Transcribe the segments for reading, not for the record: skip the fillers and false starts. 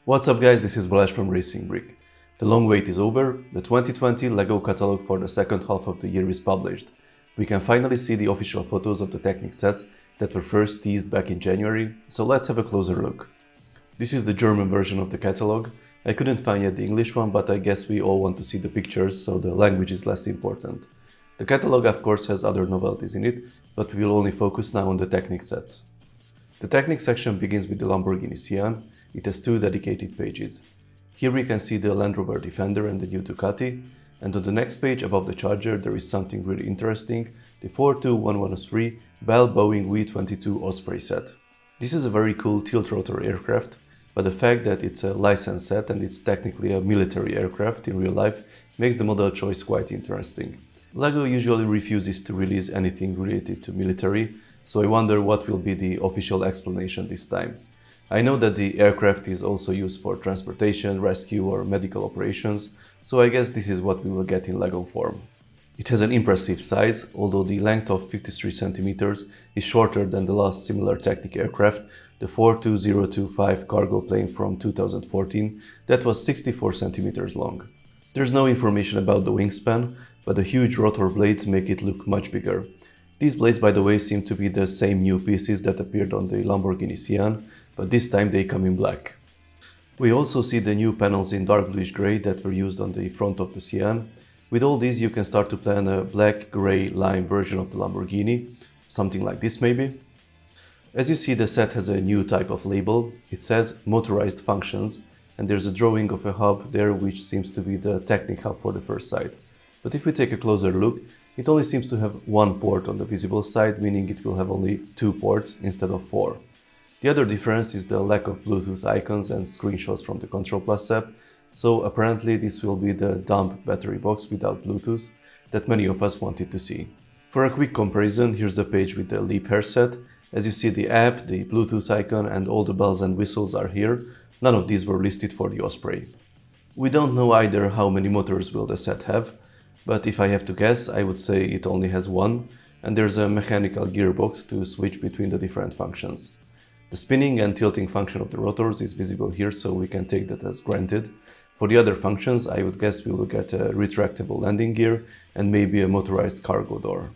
What's up guys, this is Balázs from Racing Brick. The long wait is over, the 2020 LEGO catalog for the second half of the year is published. We can finally see the official photos of the Technic sets that were first teased back in January, so let's have a closer look. This is the German version of the catalog. I couldn't find yet the English one, but I guess we all want to see the pictures, so the language is less important. The catalog of course has other novelties in it, but we will only focus now on the Technic sets. The Technic section begins with the Lamborghini Sian. It has two dedicated pages. Here we can see the Land Rover Defender and the new Ducati, and on the next page above the Charger there is something really interesting, the 42113 Bell Boeing V-22 Osprey set. This is a very cool tilt-rotor aircraft, but the fact that it's a licensed set and it's technically a military aircraft in real life makes the model choice quite interesting. LEGO usually refuses to release anything related to military, so I wonder what will be the official explanation this time. I know that the aircraft is also used for transportation, rescue or medical operations, so I guess this is what we will get in LEGO form. It has an impressive size, although the length of 53 cm is shorter than the last similar Technic aircraft, the 42025 cargo plane from 2014, that was 64 cm long. There's no information about the wingspan, but the huge rotor blades make it look much bigger. These blades, by the way, seem to be the same new pieces that appeared on the Lamborghini Sian, but this time they come in black. We also see the new panels in dark bluish grey that were used on the front of the Sian. With all these you can start to plan a black-grey lime version of the Lamborghini, something like this maybe. As you see, the set has a new type of label. It says motorized functions, and there's a drawing of a hub there which seems to be the Technic hub for the first sight. But if we take a closer look, it only seems to have one port on the visible side, meaning it will have only 2 ports instead of 4. The other difference is the lack of Bluetooth icons and screenshots from the Control Plus app, so apparently this will be the dumb battery box without Bluetooth that many of us wanted to see. For a quick comparison, here's the page with the Leap Hair set. As you see, the app, the Bluetooth icon and all the bells and whistles are here. None of these were listed for the Osprey. We don't know either how many motors will the set have, but if I have to guess, I would say it only has one, and there's a mechanical gearbox to switch between the different functions. The spinning and tilting function of the rotors is visible here, so we can take that as granted. For the other functions, I would guess we will get a retractable landing gear and maybe a motorized cargo door.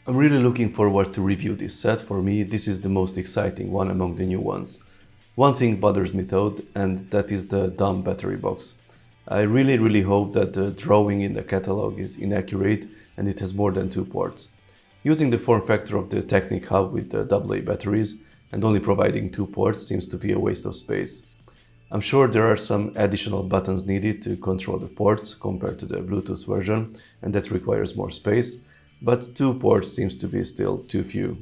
I'm really looking forward to review this set. For me, this is the most exciting one among the new ones. One thing bothers me though, and that is the dumb battery box. I really hope that the drawing in the catalog is inaccurate and it has more than 2 ports. Using the form factor of the Technic hub with the AA batteries and only providing 2 ports seems to be a waste of space. I'm sure there are some additional buttons needed to control the ports compared to the Bluetooth version, and that requires more space, but 2 ports seems to be still too few.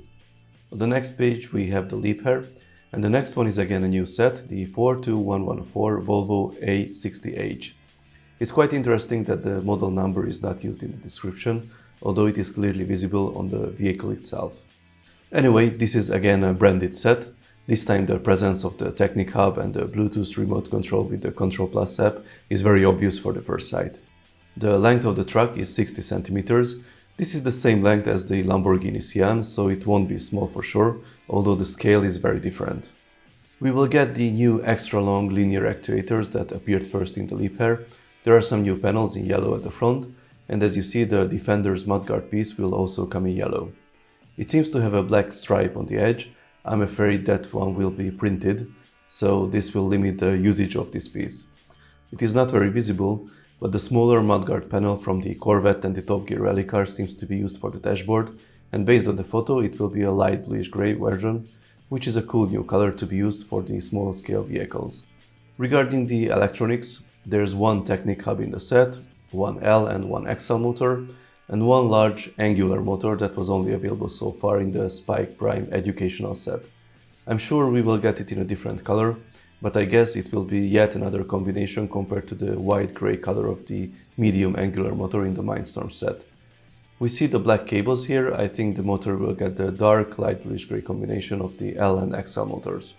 On the next page we have the Leap Hair, and the next one is again a new set, the 42114 Volvo A60H. It's quite interesting that the model number is not used in the description, although it is clearly visible on the vehicle itself. Anyway, this is again a branded set. This time the presence of the Technic hub and the Bluetooth remote control with the Control Plus app is very obvious for the first sight. The length of the truck is 60 cm. This is the same length as the Lamborghini Sian, so it won't be small for sure, although the scale is very different. We will get the new extra long linear actuators that appeared first in the Leap Hair. There are some new panels in yellow at the front, and as you see, the Defender's mudguard piece will also come in yellow. It seems to have a black stripe on the edge. I'm afraid that one will be printed, so this will limit the usage of this piece. It is not very visible, but the smaller mudguard panel from the Corvette and the Top Gear rally car seems to be used for the dashboard, and based on the photo it will be a light bluish grey version, which is a cool new color to be used for the small scale vehicles. Regarding the electronics, there's one Technic hub in the set, one L and one XL motor, and one large angular motor that was only available so far in the Spike Prime educational set. I'm sure we will get it in a different color, but I guess it will be yet another combination compared to the white grey color of the medium angular motor in the Mindstorm set. We see the black cables here. I think the motor will get the dark light bluish grey combination of the L and XL motors.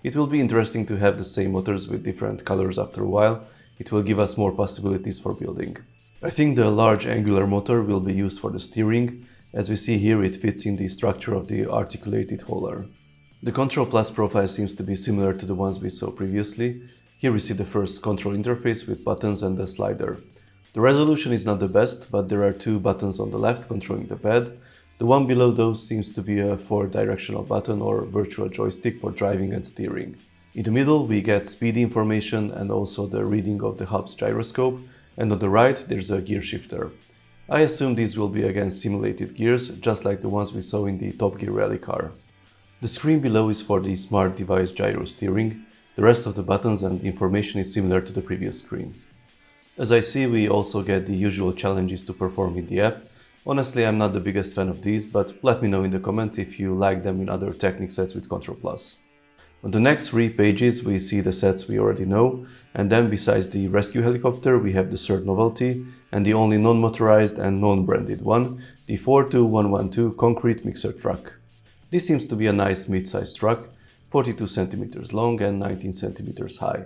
It will be interesting to have the same motors with different colors after a while. It will give us more possibilities for building. I think the large angular motor will be used for the steering. As we see here, it fits in the structure of the articulated hauler. The Control Plus profile seems to be similar to the ones we saw previously. Here we see the first control interface with buttons and a slider. The resolution is not the best, but there are two buttons on the left controlling the pad. The one below those seems to be a 4-directional button or virtual joystick for driving and steering. In the middle we get speed information and also the reading of the hub's gyroscope, and on the right there's a gear shifter. I assume these will be again simulated gears, just like the ones we saw in the Top Gear rally car. The screen below is for the smart device gyro steering. The rest of the buttons and information is similar to the previous screen. As I see, we also get the usual challenges to perform in the app. Honestly, I'm not the biggest fan of these, but let me know in the comments if you like them in other Technic sets with Control Plus. On the next 3 pages we see the sets we already know, and then besides the rescue helicopter we have the third novelty and the only non-motorized and non-branded one, the 42112 concrete mixer truck. This seems to be a nice mid-sized truck, 42 cm long and 19 cm high.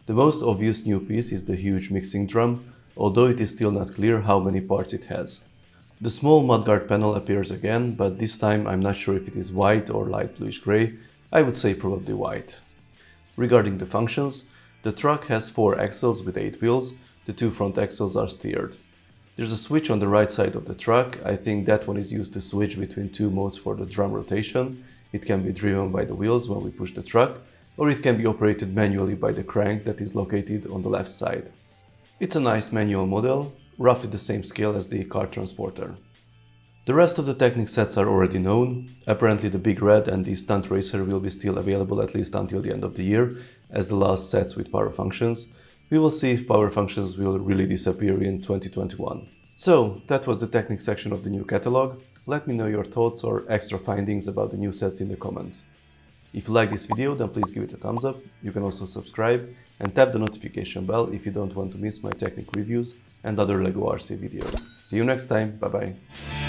The most obvious new piece is the huge mixing drum, although it is still not clear how many parts it has. The small mudguard panel appears again, but this time I'm not sure if it is white or light bluish grey. I would say probably white. Regarding the functions, the truck has 4 axles with 8 wheels, the 2 front axles are steered. There's a switch on the right side of the truck. I think that one is used to switch between 2 modes for the drum rotation. It can be driven by the wheels when we push the truck, or it can be operated manually by the crank that is located on the left side. It's a nice manual model, roughly the same scale as the car transporter. The rest of the Technic sets are already known. Apparently the Big Red and the Stunt Racer will be still available at least until the end of the year, as the last sets with power functions. We will see if power functions will really disappear in 2021. So, that was the Technic section of the new catalog. Let me know your thoughts or extra findings about the new sets in the comments. If you like this video, then please give it a thumbs up. You can also subscribe and tap the notification bell if you don't want to miss my Technic reviews and other LEGO RC videos. See you next time, bye bye!